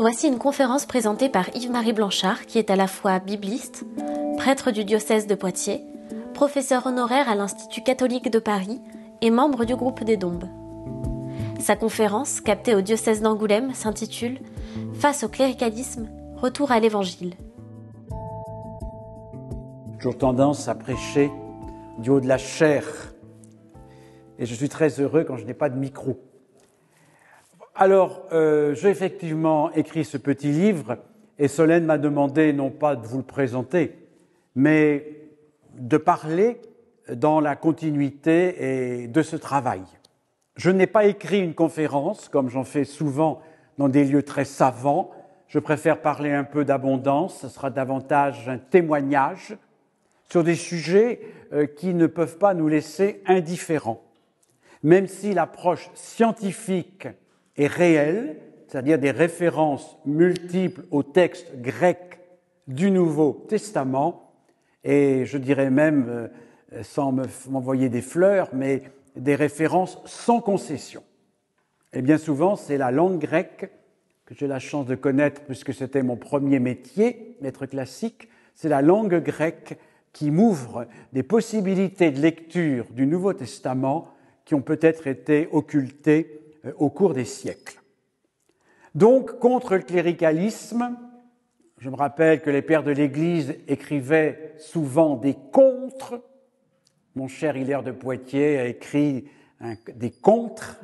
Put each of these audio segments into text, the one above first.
Voici une conférence présentée par Yves-Marie Blanchard, qui est à la fois bibliste, prêtre du diocèse de Poitiers, professeur honoraire à l'Institut catholique de Paris et membre du groupe des Dombes. Sa conférence, captée au diocèse d'Angoulême, s'intitule « Face au cléricalisme, retour à l'Évangile ». J'ai toujours tendance à prêcher du haut de la chair et je suis très heureux quand je n'ai pas de micro. Alors, j'ai effectivement écrit ce petit livre et Solène m'a demandé non pas de vous le présenter, mais de parler dans la continuité de ce travail. Je n'ai pas écrit une conférence, comme j'en fais souvent dans des lieux très savants. Je préfère parler un peu d'abondance, ce sera davantage un témoignage sur des sujets qui ne peuvent pas nous laisser indifférents. Même si l'approche scientifique est réelle, c'est-à-dire des références multiples aux textes grecs du Nouveau Testament, et je dirais même, sans m'envoyer des fleurs, mais des références sans concession. Et bien souvent, c'est la langue grecque, que j'ai la chance de connaître puisque c'était mon premier métier, maître classique, c'est la langue grecque qui m'ouvre des possibilités de lecture du Nouveau Testament qui ont peut-être été occultées au cours des siècles. Donc, contre le cléricalisme, je me rappelle que les pères de l'Église écrivaient souvent des contres. Mon cher Hilaire de Poitiers a écrit des contres,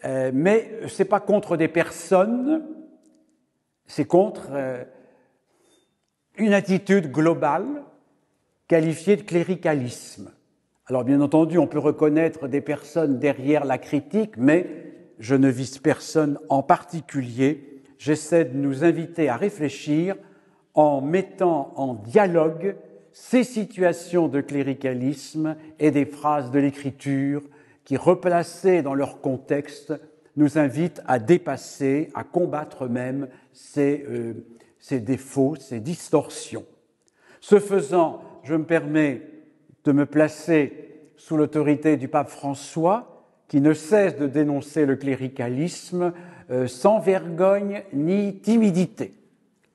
mais ce n'est pas contre des personnes, c'est contre une attitude globale qualifiée de cléricalisme. Alors bien entendu, on peut reconnaître des personnes derrière la critique, mais je ne vise personne en particulier. J'essaie de nous inviter à réfléchir en mettant en dialogue ces situations de cléricalisme et des phrases de l'Écriture qui, replacées dans leur contexte, nous invitent à dépasser, à combattre même ces défauts, ces distorsions. Ce faisant, je me permets de me placer sous l'autorité du pape François, qui ne cesse de dénoncer le cléricalisme sans vergogne ni timidité.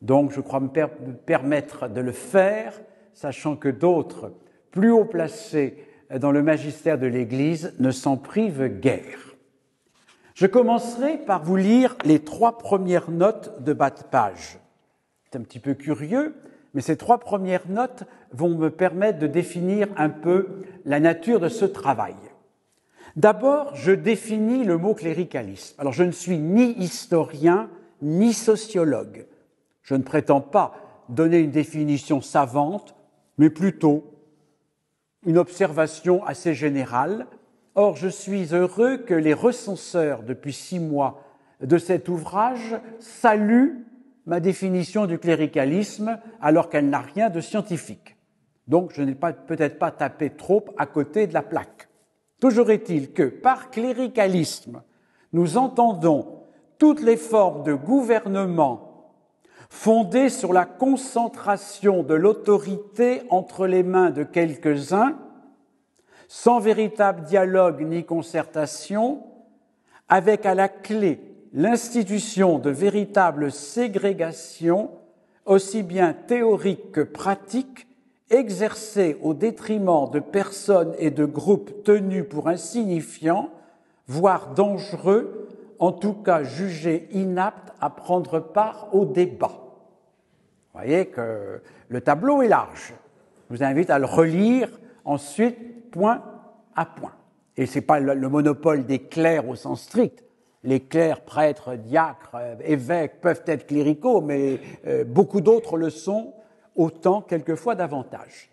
Donc, je crois me permettre de le faire, sachant que d'autres, plus haut placés dans le magistère de l'Église, ne s'en privent guère. Je commencerai par vous lire les 3 premières notes de bas de page. C'est un petit peu curieux, mais ces 3 premières notes vont me permettre de définir un peu la nature de ce travail. D'abord, je définis le mot cléricalisme. Alors, je ne suis ni historien, ni sociologue. Je ne prétends pas donner une définition savante, mais plutôt une observation assez générale. Or, je suis heureux que les recenseurs, depuis 6 mois de cet ouvrage, saluent ma définition du cléricalisme alors qu'elle n'a rien de scientifique. Donc, je n'ai peut-être pas tapé trop à côté de la plaque. Toujours est-il que, par cléricalisme, nous entendons toutes les formes de gouvernement fondées sur la concentration de l'autorité entre les mains de quelques-uns, sans véritable dialogue ni concertation, avec à la clé l'institution de véritables ségrégations, aussi bien théoriques que pratiques, exercées au détriment de personnes et de groupes tenus pour insignifiants, voire dangereux, en tout cas jugés inaptes à prendre part au débat. Vous voyez que le tableau est large. Je vous invite à le relire ensuite, point à point. Et ce n'est pas le monopole des clercs au sens strict. Les clercs, prêtres, diacres, évêques peuvent être cléricaux, mais beaucoup d'autres le sont, autant, quelquefois davantage.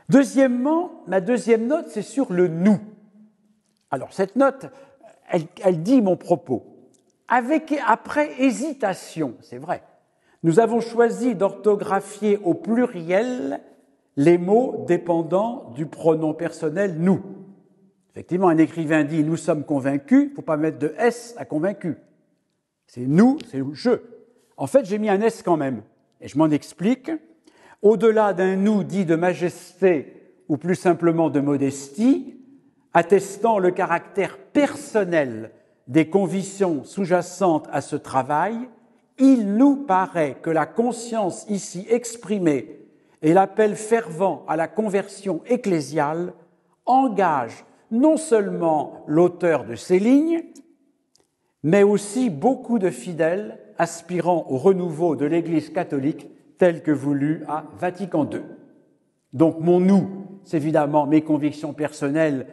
Deuxièmement, ma deuxième note, c'est sur le « nous ». Alors, cette note, elle dit mon propos. Après hésitation, c'est vrai, nous avons choisi d'orthographier au pluriel les mots dépendant du pronom personnel « nous ». Effectivement, un écrivain dit « nous sommes convaincus », il ne faut pas mettre de « S » à « convaincu ». C'est « nous », c'est « je ». En fait, j'ai mis un « S » quand même, et je m'en explique. Au-delà d'un « nous » dit de majesté ou plus simplement de modestie, attestant le caractère personnel des convictions sous-jacentes à ce travail, il nous paraît que la conscience ici exprimée et l'appel fervent à la conversion ecclésiale engagent non seulement l'auteur de ces lignes, mais aussi beaucoup de fidèles aspirant au renouveau de l'Église catholique tel que voulu à Vatican II. Donc mon nous, c'est évidemment mes convictions personnelles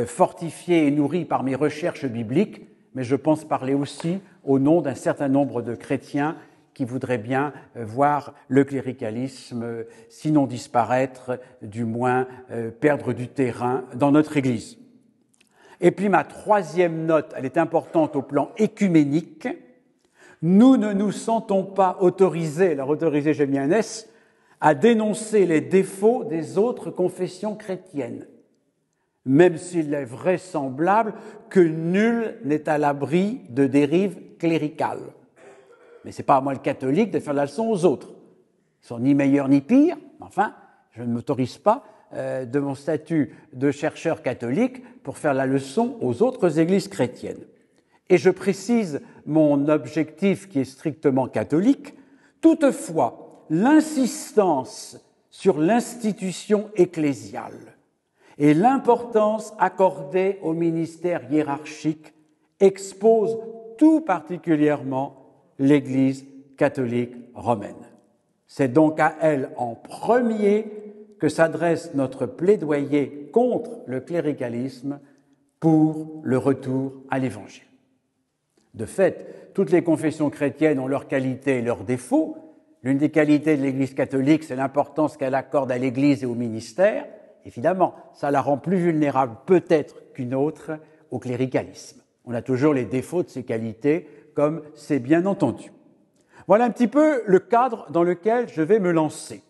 fortifiées et nourries par mes recherches bibliques, mais je pense parler aussi au nom d'un certain nombre de chrétiens qui voudraient bien voir le cléricalisme, sinon disparaître, du moins perdre du terrain dans notre Église. Et puis ma troisième note, elle est importante au plan écuménique. Nous ne nous sentons pas autorisés, alors autorisés j'ai mis un S, à dénoncer les défauts des autres confessions chrétiennes, même s'il est vraisemblable que nul n'est à l'abri de dérives cléricales. Mais ce n'est pas à moi le catholique de faire la leçon aux autres. Ils ne sont ni meilleurs ni pires, mais enfin, je ne m'autorise pas de mon statut de chercheur catholique pour faire la leçon aux autres églises chrétiennes. Et je précise mon objectif qui est strictement catholique. Toutefois, l'insistance sur l'institution ecclésiale et l'importance accordée au ministère hiérarchique expose tout particulièrement l'Église catholique romaine. C'est donc à elle en premier que s'adresse notre plaidoyer contre le cléricalisme pour le retour à l'Évangile. De fait, toutes les confessions chrétiennes ont leurs qualités et leurs défauts. L'une des qualités de l'Église catholique, c'est l'importance qu'elle accorde à l'Église et au ministère. Évidemment, ça la rend plus vulnérable peut-être qu'une autre au cléricalisme. On a toujours les défauts de ces qualités, comme c'est bien entendu. Voilà un petit peu le cadre dans lequel je vais me lancer.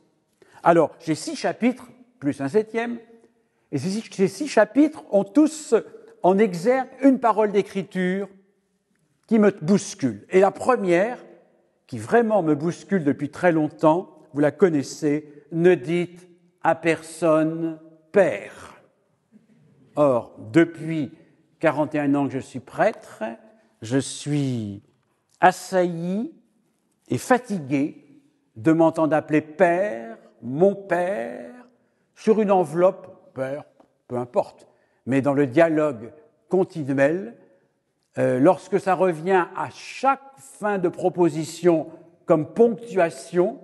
Alors, j'ai 6 chapitres, plus un 7e, et ces 6 chapitres ont tous en exergue une parole d'écriture qui me bouscule. Et la première, qui vraiment me bouscule depuis très longtemps, vous la connaissez, ne dites à personne « Père ». Or, depuis 41 ans que je suis prêtre, je suis assailli et fatigué de m'entendre appeler Père, mon Père, sur une enveloppe, Père, peu importe, mais dans le dialogue continuel, lorsque ça revient à chaque fin de proposition comme ponctuation,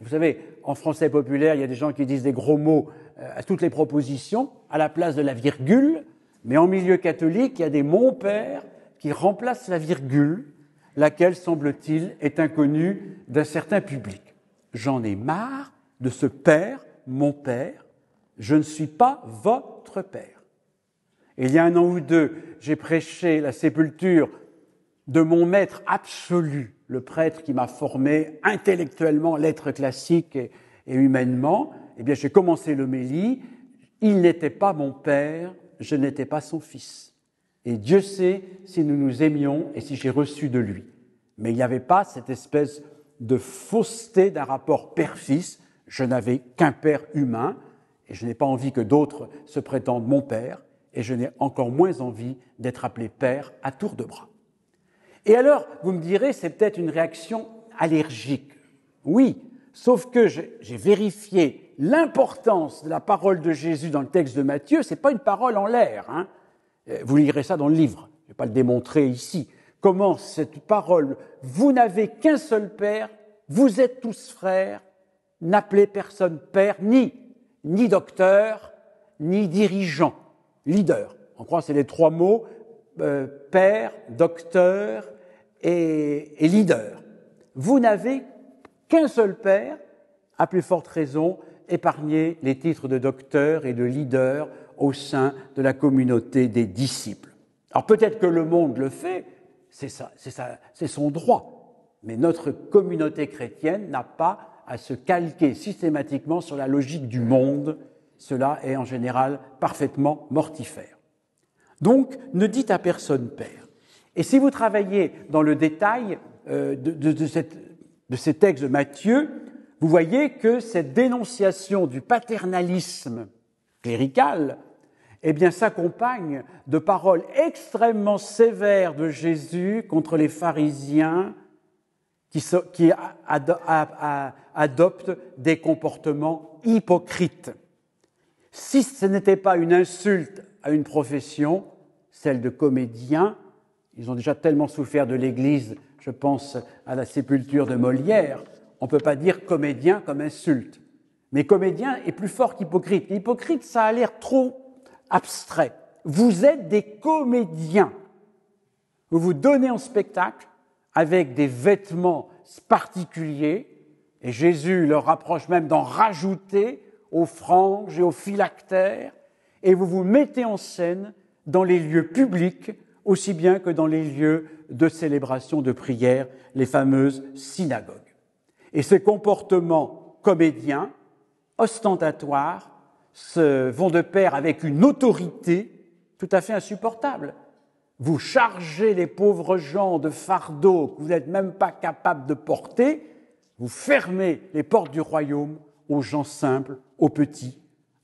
vous savez, en français populaire, il y a des gens qui disent des gros mots à toutes les propositions, à la place de la virgule, mais en milieu catholique, il y a des « mon père » qui remplacent la virgule, laquelle, semble-t-il, est inconnue d'un certain public. J'en ai marre de ce père, mon père, je ne suis pas votre père. Et il y a 1 an ou 2, j'ai prêché la sépulture de mon maître absolu, le prêtre qui m'a formé intellectuellement, lettres classiques et humainement. Eh bien, j'ai commencé l'homélie. Il n'était pas mon père, je n'étais pas son fils. Et Dieu sait si nous nous aimions et si j'ai reçu de lui. Mais il n'y avait pas cette espèce de fausseté d'un rapport père-fils. Je n'avais qu'un père humain et je n'ai pas envie que d'autres se prétendent mon père et je n'ai encore moins envie d'être appelé père à tour de bras. Et alors, vous me direz, c'est peut-être une réaction allergique. Oui, sauf que j'ai vérifié l'importance de la parole de Jésus dans le texte de Matthieu, c'est pas une parole en l'air, hein. Vous lirez ça dans le livre, je ne vais pas le démontrer ici. Comment cette parole, vous n'avez qu'un seul Père, vous êtes tous frères, n'appelez personne Père, ni docteur, ni dirigeant, leader. On croit que c'est les 3 mots, Père, docteur et leader. Vous n'avez qu'un seul Père, à plus forte raison, épargnez les titres de docteur et de leader au sein de la communauté des disciples. Alors peut-être que le monde le fait, c'est son droit, mais notre communauté chrétienne n'a pas à se calquer systématiquement sur la logique du monde. Cela est en général parfaitement mortifère. Donc, ne dites à personne Père. Et si vous travaillez dans le détail de ces textes de Matthieu, vous voyez que cette dénonciation du paternalisme clérical, eh bien, s'accompagne de paroles extrêmement sévères de Jésus contre les pharisiens qui adoptent des comportements hypocrites. Si ce n'était pas une insulte à une profession, celle de comédien, ils ont déjà tellement souffert de l'Église, je pense à la sépulture de Molière, on ne peut pas dire comédien comme insulte. Mais comédien est plus fort qu'hypocrite. Hypocrite, ça a l'air trop abstrait. Vous êtes des comédiens. Vous vous donnez en spectacle avec des vêtements particuliers, et Jésus leur rapproche même d'en rajouter aux franges et aux phylactères, et vous vous mettez en scène dans les lieux publics, aussi bien que dans les lieux de célébration, de prière, les fameuses synagogues. Et ces comportements comédiens, ostentatoires, vont de pair avec une autorité tout à fait insupportable. Vous chargez les pauvres gens de fardeaux que vous n'êtes même pas capables de porter, vous fermez les portes du royaume aux gens simples, aux petits,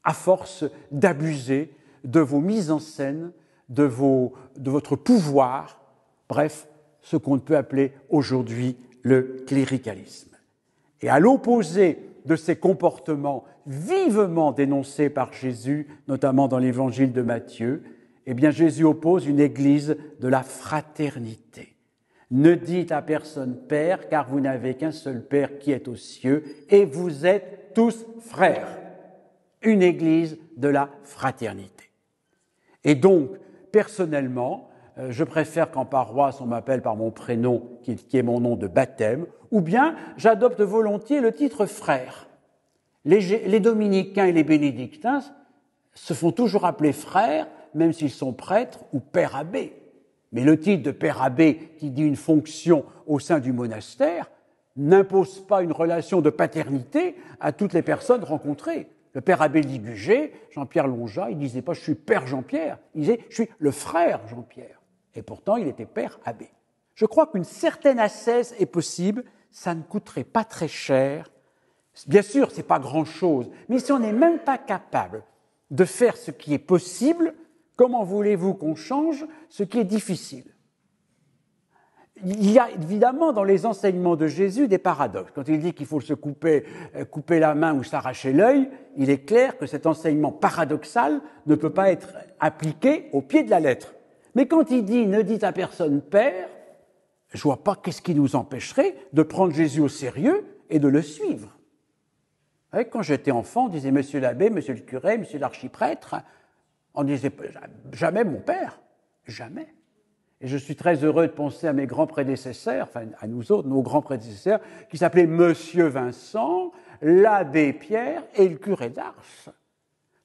à force d'abuser de vos mises en scène, de votre pouvoir, bref, ce qu'on peut appeler aujourd'hui le cléricalisme. Et à l'opposé de ces comportements vivement dénoncés par Jésus, notamment dans l'évangile de Matthieu, eh bien Jésus oppose une église de la fraternité. Ne dites à personne Père, car vous n'avez qu'un seul Père qui est aux cieux, et vous êtes tous frères. Une église de la fraternité. Et donc, personnellement, je préfère qu'en paroisse on m'appelle par mon prénom, qui est mon nom de baptême, ou bien j'adopte volontiers le titre frère. Les dominicains et les bénédictins se font toujours appeler frères, même s'ils sont prêtres ou père abbé. Mais le titre de père abbé, qui dit une fonction au sein du monastère, n'impose pas une relation de paternité à toutes les personnes rencontrées. Le père abbé Ligugé, Jean-Pierre Longeat, il ne disait pas « je suis père Jean-Pierre », il disait « je suis le frère Jean-Pierre ». Et pourtant, il était père abbé. Je crois qu'une certaine ascèse est possible, ça ne coûterait pas très cher. Bien sûr, ce n'est pas grand-chose, mais si on n'est même pas capable de faire ce qui est possible, comment voulez-vous qu'on change ce qui est difficile ? Il y a évidemment dans les enseignements de Jésus des paradoxes. Quand il dit qu'il faut se couper la main ou s'arracher l'œil, il est clair que cet enseignement paradoxal ne peut pas être appliqué au pied de la lettre. Mais quand il dit « ne dites à personne Père », je ne vois pas qu'est-ce qui nous empêcherait de prendre Jésus au sérieux et de le suivre. Quand j'étais enfant, on disait « Monsieur l'abbé, monsieur le curé, monsieur l'archiprêtre », on disait jamais mon père, jamais. Et je suis très heureux de penser à mes grands prédécesseurs, enfin à nous autres, nos grands prédécesseurs, qui s'appelaient Monsieur Vincent, l'abbé Pierre et le curé d'Ars,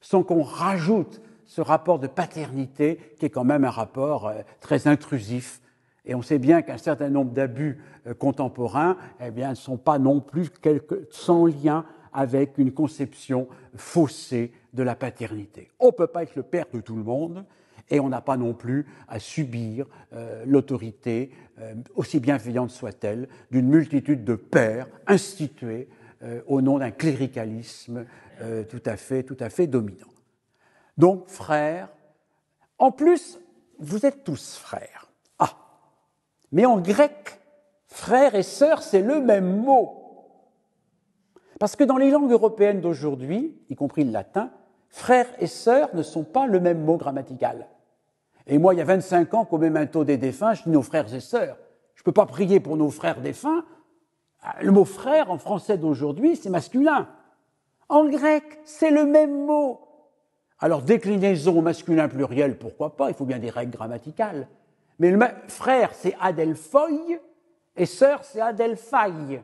sans qu'on rajoute ce rapport de paternité qui est quand même un rapport très intrusif. Et on sait bien qu'un certain nombre d'abus contemporains, eh bien, ne sont pas non plus sans lien avec une conception faussée de la paternité. On ne peut pas être le père de tout le monde et on n'a pas non plus à subir l'autorité, aussi bienveillante soit-elle, d'une multitude de pères institués au nom d'un cléricalisme tout à fait dominant. Donc, frères, en plus, vous êtes tous frères. Ah, mais en grec, frères et sœurs, c'est le même mot. Parce que dans les langues européennes d'aujourd'hui, y compris le latin, frères et sœurs ne sont pas le même mot grammatical. Et moi, il y a 25 ans, qu'au memento des défunts, je dis nos frères et sœurs. Je ne peux pas prier pour nos frères défunts. Le mot frère, en français d'aujourd'hui, c'est masculin. En grec, c'est le même mot. Alors, déclinaison au masculin pluriel, pourquoi pas, il faut bien des règles grammaticales. Mais frère, c'est adelphoi, et sœur, c'est adelphai.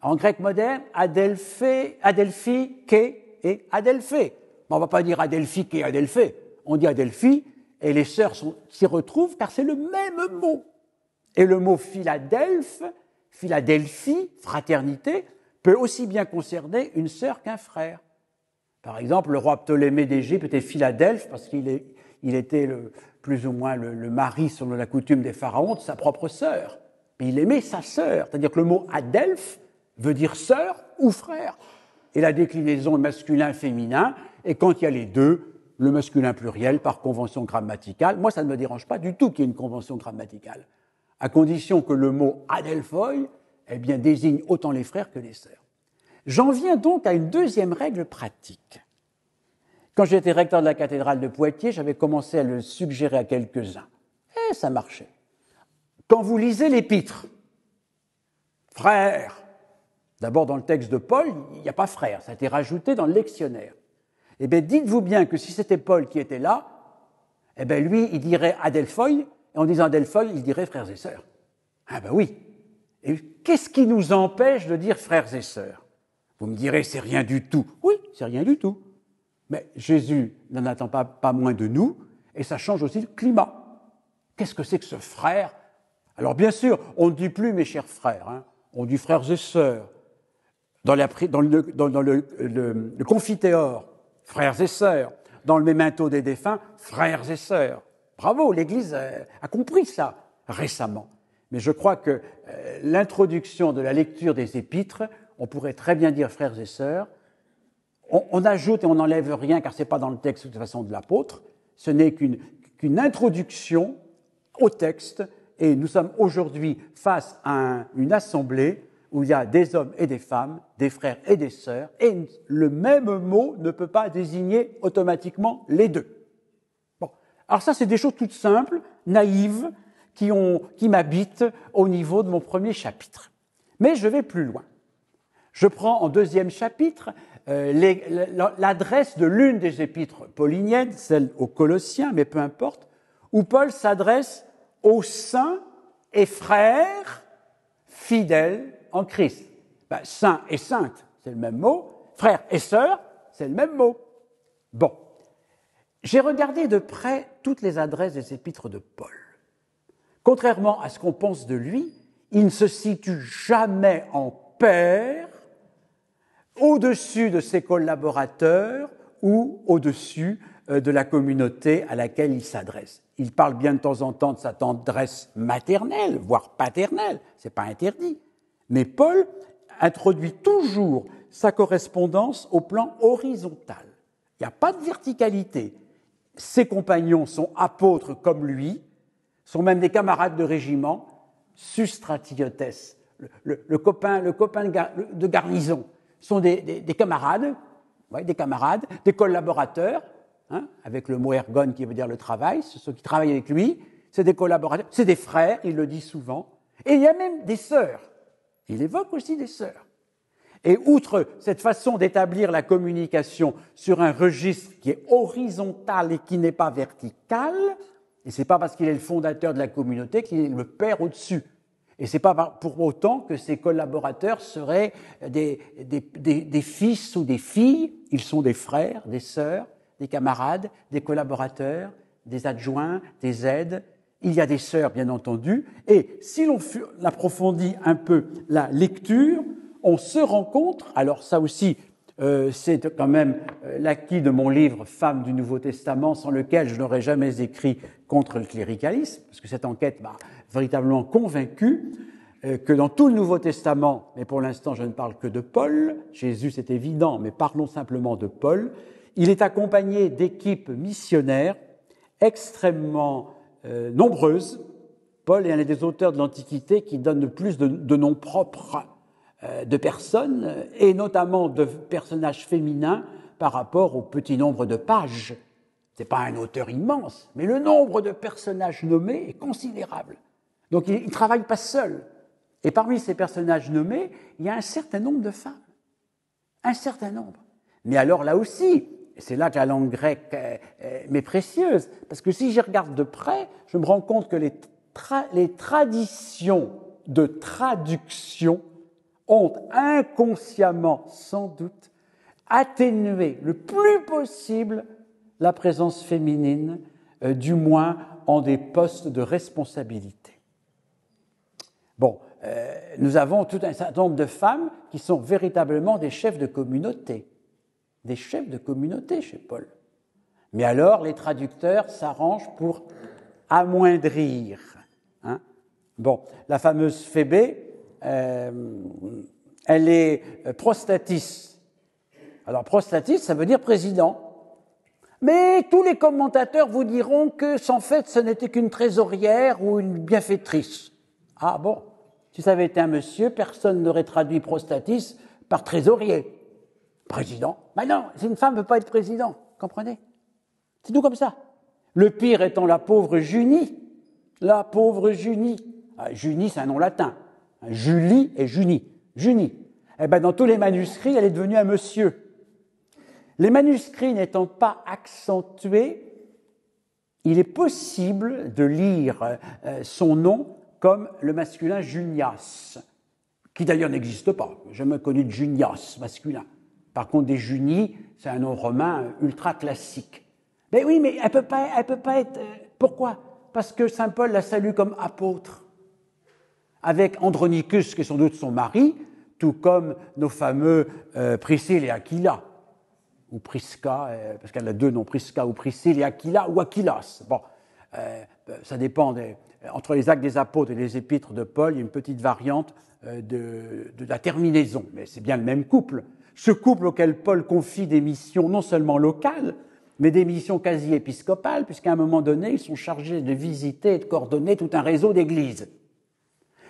En grec moderne, adelphi, ké et adelphé. On ne va pas dire adelphi, ké, adelphé. On dit adelphi, et les sœurs s'y retrouvent, car c'est le même mot. Et le mot Philadelphe, Philadelphie, fraternité, peut aussi bien concerner une sœur qu'un frère. Par exemple, le roi Ptolémée d'Égypte était Philadelphe parce qu'il était plus ou moins le mari, selon la coutume des pharaons, de sa propre sœur. Et il aimait sa sœur, c'est-à-dire que le mot adelphe veut dire sœur ou frère. Et la déclinaison masculin-féminin, et quand il y a les deux, le masculin pluriel par convention grammaticale. Moi, ça ne me dérange pas du tout qu'il y ait une convention grammaticale, à condition que le mot adelphoi eh bien, désigne autant les frères que les sœurs. J'en viens donc à une deuxième règle pratique. Quand j'étais recteur de la cathédrale de Poitiers, j'avais commencé à le suggérer à quelques-uns. Et ça marchait. Quand vous lisez l'épître, frère, d'abord dans le texte de Paul, il n'y a pas frère, ça a été rajouté dans le lectionnaire. Eh bien, dites-vous bien que si c'était Paul qui était là, eh bien, lui, il dirait adelphoi, et en disant adelphoi, il dirait frères et sœurs. Ah ben oui. Et qu'est-ce qui nous empêche de dire frères et sœurs? Vous me direz, c'est rien du tout. Oui, c'est rien du tout. Mais Jésus n'en attend pas moins de nous, et ça change aussi le climat. Qu'est-ce que c'est que ce frère? Alors bien sûr, on ne dit plus mes chers frères, hein, on dit frères et sœurs. Dans le confiteor, frères et sœurs. Dans le mémento des défunts, frères et sœurs. Bravo, l'Église a compris ça récemment. Mais je crois que l'introduction de la lecture des épîtres, on pourrait très bien dire frères et sœurs. On ajoute et on n'enlève rien, car ce n'est pas dans le texte de toute façon de l'apôtre. Ce n'est qu'une introduction au texte. Et nous sommes aujourd'hui face à une assemblée où il y a des hommes et des femmes, des frères et des sœurs, et le même mot ne peut pas désigner automatiquement les deux. Bon. Alors ça, c'est des choses toutes simples, naïves, qui m'habitent au niveau de mon premier chapitre. Mais je vais plus loin. Je prends en deuxième chapitre l'adresse de l'une des épîtres pauliniennes, celle aux Colossiens, mais peu importe, où Paul s'adresse aux saints et frères fidèles en Christ. Ben, saint et sainte, c'est le même mot. Frères et sœurs, c'est le même mot. Bon. J'ai regardé de près toutes les adresses des épîtres de Paul. Contrairement à ce qu'on pense de lui, il ne se situe jamais en pair au-dessus de ses collaborateurs ou au-dessus de la communauté à laquelle il s'adresse. Il parle bien de temps en temps de sa tendresse maternelle, voire paternelle, c'est pas interdit. Mais Paul introduit toujours sa correspondance au plan horizontal. Il n'y a pas de verticalité. Ses compagnons sont apôtres comme lui, sont même des camarades de régiment, sustratiotes, le copain de garnison, sont des camarades, des collaborateurs, hein, avec le mot ergon qui veut dire le travail, ceux qui travaillent avec lui, c'est des collaborateurs, c'est des frères, il le dit souvent, et il y a même des sœurs. Il évoque aussi des sœurs. Et outre cette façon d'établir la communication sur un registre qui est horizontal et qui n'est pas vertical, et c'est pas parce qu'il est le fondateur de la communauté qu'il est le père au-dessus. Et c'est pas pour autant que ses collaborateurs seraient des fils ou des filles. Ils sont des frères, des sœurs, des camarades, des collaborateurs, des adjoints, des aides. Il y a des sœurs, bien entendu. Et si l'on approfondit un peu la lecture, on se rend compte, alors ça aussi, c'est quand même l'acquis de mon livre « Femmes du Nouveau Testament », sans lequel je n'aurais jamais écrit contre le cléricalisme, parce que cette enquête m'a véritablement convaincu que dans tout le Nouveau Testament, mais pour l'instant je ne parle que de Paul, Jésus c'est évident, mais parlons simplement de Paul, il est accompagné d'équipes missionnaires extrêmement nombreuses. Paul est un des auteurs de l'Antiquité qui donne le plus de noms propres de personnes, et notamment de personnages féminins par rapport au petit nombre de pages. Ce n'est pas un auteur immense, mais le nombre de personnages nommés est considérable. Donc il ne travaille pas seul. Et parmi ces personnages nommés, il y a un certain nombre de femmes. Un certain nombre. Mais alors là aussi, et c'est là que la langue grecque m'est précieuse, parce que si j'y regarde de près, je me rends compte que les traditions de traduction ont inconsciemment, sans doute, atténué le plus possible la présence féminine, du moins en des postes de responsabilité. Bon, nous avons tout un certain nombre de femmes qui sont véritablement des chefs de communauté. Des chefs de communauté chez Paul. Mais alors, les traducteurs s'arrangent pour amoindrir. Hein. Bon, la fameuse Phébé, elle est prostatis. Alors, prostatis, ça veut dire président. Mais tous les commentateurs vous diront que, en fait, ce n'était qu'une trésorière ou une bienfaitrice. Ah bon, Si ça avait été un monsieur, personne n'aurait traduit prostatis par trésorier. Président. Mais non, si une femme ne veut pas être président, comprenez? C'est tout comme ça. Le pire étant la pauvre Junie. La pauvre Junie. Ah, Junie, c'est un nom latin. Julie et Junie. Junie. Eh bien, dans tous les manuscrits, elle est devenue un monsieur. Les manuscrits n'étant pas accentués, il est possible de lire son nom comme le masculin Junias, qui d'ailleurs n'existe pas. J'ai jamais connu de Junias masculin. Par contre, des Junies, c'est un nom romain ultra classique. Mais oui, mais elle peut pas être... Pourquoi? Parce que saint Paul la salue comme apôtre, avec Andronicus, qui est sans doute son mari, tout comme nos fameux Priscille et Aquila, ou Prisca, parce qu'elle a deux noms, Prisca ou Priscille, et Aquila ou Aquilas. Bon, ça dépend. Entre les actes des apôtres et les épîtres de Paul, il y a une petite variante de la terminaison, mais c'est bien le même couple. Ce couple auquel Paul confie des missions non seulement locales, mais des missions quasi épiscopales, puisqu'à un moment donné, ils sont chargés de visiter et de coordonner tout un réseau d'églises.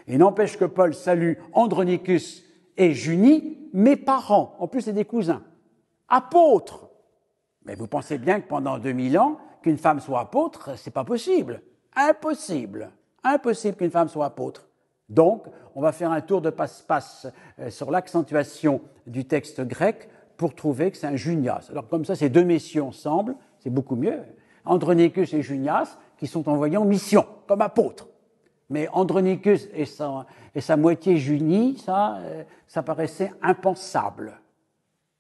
Et n'empêche que Paul salue Andronicus et Junie, mes parents, en plus c'est des cousins, apôtres. Mais vous pensez bien que pendant 2000 ans, qu'une femme soit apôtre, c'est pas possible. Impossible. Impossible qu'une femme soit apôtre. Donc, on va faire un tour de passe-passe sur l'accentuation du texte grec pour trouver que c'est un Junias. Alors comme ça, ces deux messieurs ensemble, c'est beaucoup mieux. Andronicus et Junias, qui sont envoyés en mission, comme apôtres. Mais Andronicus et sa moitié Junie, ça paraissait impensable.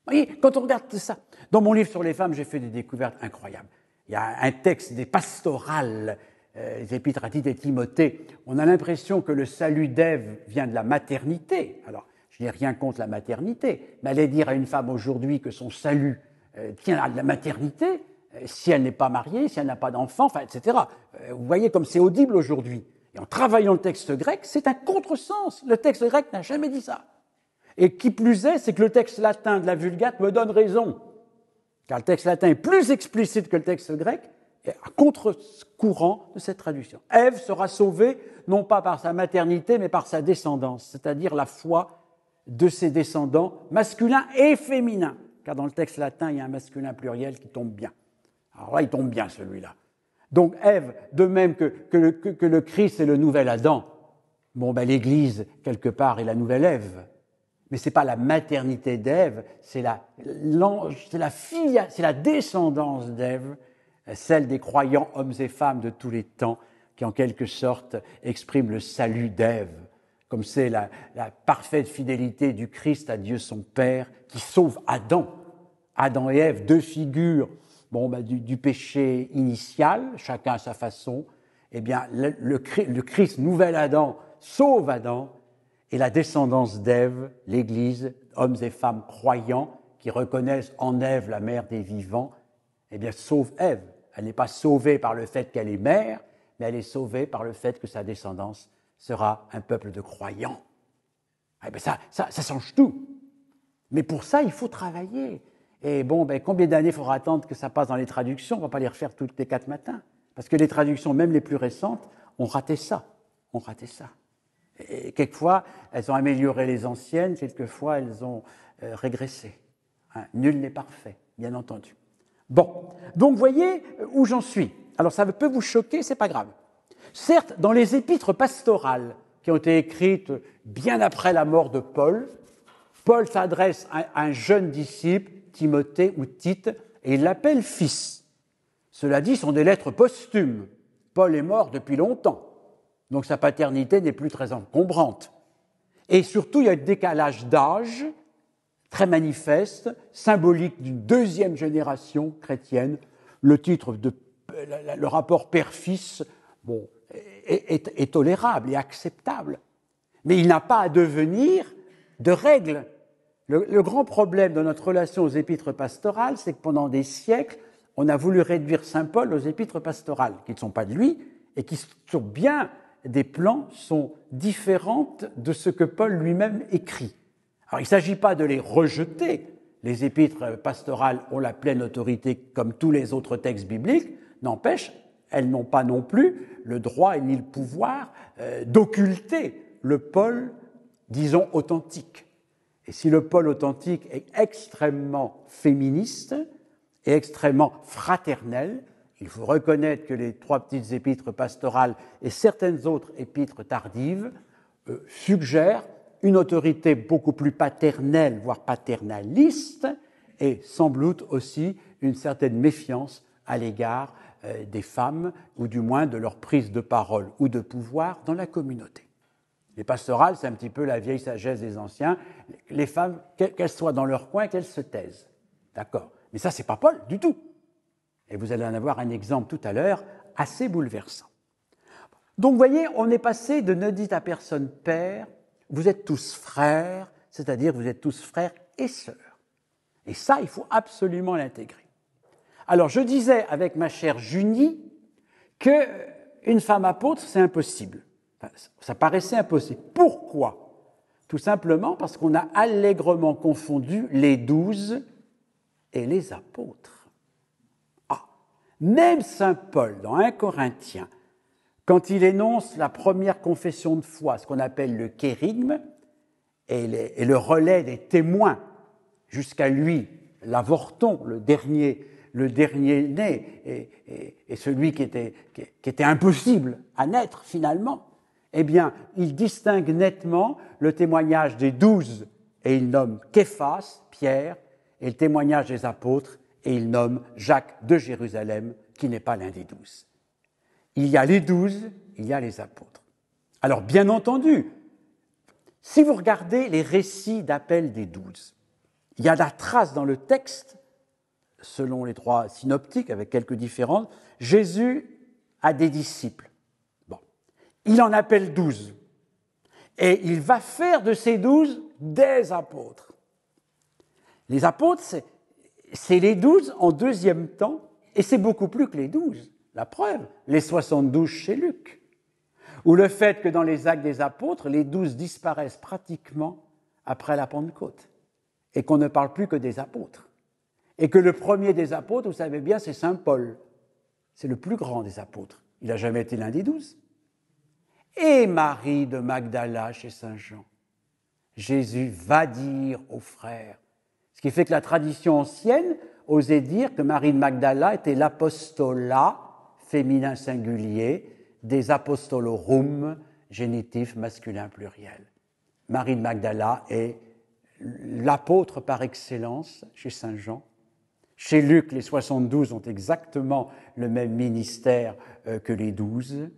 Vous voyez, quand on regarde tout ça, dans mon livre sur les femmes, j'ai fait des découvertes incroyables. Il y a un texte des pastorales, les épîtres à Tite et Timothée, on a l'impression que le salut d'Ève vient de la maternité. Alors, je n'ai rien contre la maternité, mais aller dire à une femme aujourd'hui que son salut tient à de la maternité, si elle n'est pas mariée, si elle n'a pas d'enfant, enfin, etc. Vous voyez comme c'est audible aujourd'hui. Et en travaillant le texte grec, c'est un contresens. Le texte grec n'a jamais dit ça. Et qui plus est, c'est que le texte latin de la Vulgate me donne raison. Car le texte latin est plus explicite que le texte grec, et à contre-courant de cette traduction. Ève sera sauvée, non pas par sa maternité, mais par sa descendance, c'est-à-dire la foi de ses descendants, masculins et féminins. Car dans le texte latin, il y a un masculin pluriel qui tombe bien. Alors là, il tombe bien, celui-là. Donc Ève, de même que le Christ est le nouvel Adam, bon, ben, l'Église, quelque part, est la nouvelle Ève. Mais ce n'est pas la maternité d'Ève, c'est la descendance d'Ève, celle des croyants hommes et femmes de tous les temps, qui en quelque sorte exprime le salut d'Ève, comme c'est la parfaite fidélité du Christ à Dieu son Père, qui sauve Adam. Adam et Ève, deux figures du péché initial, chacun à sa façon. Eh bien, le Christ, nouvel Adam, sauve Adam, et la descendance d'Ève, l'Église, hommes et femmes croyants, qui reconnaissent en Ève la mère des vivants, eh bien, sauve Ève. Elle n'est pas sauvée par le fait qu'elle est mère, mais elle est sauvée par le fait que sa descendance sera un peuple de croyants. Eh bien, ça change tout. Mais pour ça, il faut travailler. Et bon, combien d'années faudra attendre que ça passe dans les traductions? On ne va pas les refaire tous les 4 matins. Parce que les traductions, même les plus récentes, ont raté ça. Et quelquefois, elles ont amélioré les anciennes, quelquefois, elles ont régressé. Nul n'est parfait, bien entendu. Bon, donc voyez où j'en suis. Alors ça peut vous choquer, c'est pas grave. Certes, dans les épîtres pastorales qui ont été écrites bien après la mort de Paul, Paul s'adresse à un jeune disciple, Timothée ou Tite, et il l'appelle fils. Cela dit, ce sont des lettres posthumes. Paul est mort depuis longtemps, donc sa paternité n'est plus très encombrante. Et surtout, il y a un décalage d'âge très manifeste, symbolique d'une deuxième génération chrétienne. Le rapport père-fils, est tolérable et acceptable. Mais il n'a pas à devenir de règle. Le grand problème de notre relation aux épîtres pastorales, c'est que pendant des siècles, on a voulu réduire saint Paul aux épîtres pastorales, qui ne sont pas de lui, et qui, sur bien des plans, sont différentes de ce que Paul lui-même écrit. Alors, il ne s'agit pas de les rejeter. Les épîtres pastorales ont la pleine autorité comme tous les autres textes bibliques. N'empêche, elles n'ont pas non plus le droit ni le pouvoir d'occulter le pôle, disons, authentique. Et si le pôle authentique est extrêmement féministe et extrêmement fraternel, il faut reconnaître que les 3 petites épîtres pastorales et certaines autres épîtres tardives suggèrent une autorité beaucoup plus paternelle, voire paternaliste, et sans doute aussi une certaine méfiance à l'égard des femmes, ou du moins de leur prise de parole ou de pouvoir dans la communauté. Les pastorales, c'est un petit peu la vieille sagesse des anciens. Les femmes, qu'elles soient dans leur coin, qu'elles se taisent. D'accord. Mais ça, c'est pas Paul du tout. Et vous allez en avoir un exemple tout à l'heure assez bouleversant. Donc, vous voyez, on est passé de ne dites à personne père, vous êtes tous frères, c'est-à-dire vous êtes tous frères et sœurs. Et ça, il faut absolument l'intégrer. Alors, je disais avec ma chère Junie qu'une femme apôtre, c'est impossible. Enfin, ça paraissait impossible. Pourquoi ? Tout simplement parce qu'on a allègrement confondu les 12 et les apôtres. Ah, même saint Paul, dans 1 Corinthiens, quand il énonce la première confession de foi, ce qu'on appelle le kérigme, et le relais des témoins, jusqu'à lui, l'avorton, le dernier né, et celui qui était impossible à naître finalement, eh bien, il distingue nettement le témoignage des 12, et il nomme Képhas, Pierre, et le témoignage des apôtres, et il nomme Jacques de Jérusalem, qui n'est pas l'un des 12. Il y a les 12, il y a les apôtres. Alors, bien entendu, si vous regardez les récits d'appel des 12, il y a la trace dans le texte, selon les 3 synoptiques, avec quelques différences, Jésus a des disciples. Bon. Il en appelle 12. Et il va faire de ces 12 des apôtres. Les apôtres, c'est les 12 en deuxième temps, et c'est beaucoup plus que les 12. La preuve, les 72 chez Luc. Ou le fait que dans les Actes des apôtres, les 12 disparaissent pratiquement après la Pentecôte, et qu'on ne parle plus que des apôtres. Et que le premier des apôtres, vous savez bien, c'est saint Paul. C'est le plus grand des apôtres. Il n'a jamais été l'un des 12. Et Marie de Magdala chez saint Jean. Jésus va dire aux frères. Ce qui fait que la tradition ancienne osait dire que Marie de Magdala était l'apostolat, féminin singulier, des apostolorum, génitif masculin pluriel. Marie de Magdala est l'apôtre par excellence chez saint Jean. Chez Luc, les 72 ont exactement le même ministère que les 12.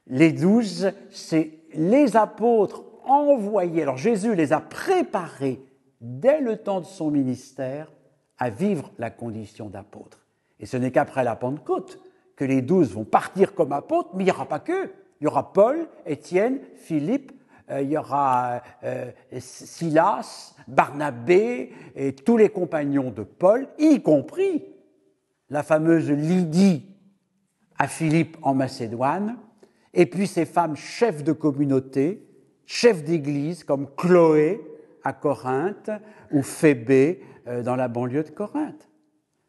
Les 12, c'est les apôtres envoyés. Alors Jésus les a préparés dès le temps de son ministère à vivre la condition d'apôtre. Et ce n'est qu'après la Pentecôte que les 12 vont partir comme apôtres, mais il n'y aura pas qu'eux. Il y aura Paul, Étienne, Philippe, il y aura Silas, Barnabé et tous les compagnons de Paul, y compris la fameuse Lydie à Philippe en Macédoine, et puis ces femmes chefs de communauté, chefs d'église comme Chloé à Corinthe ou Phébé dans la banlieue de Corinthe.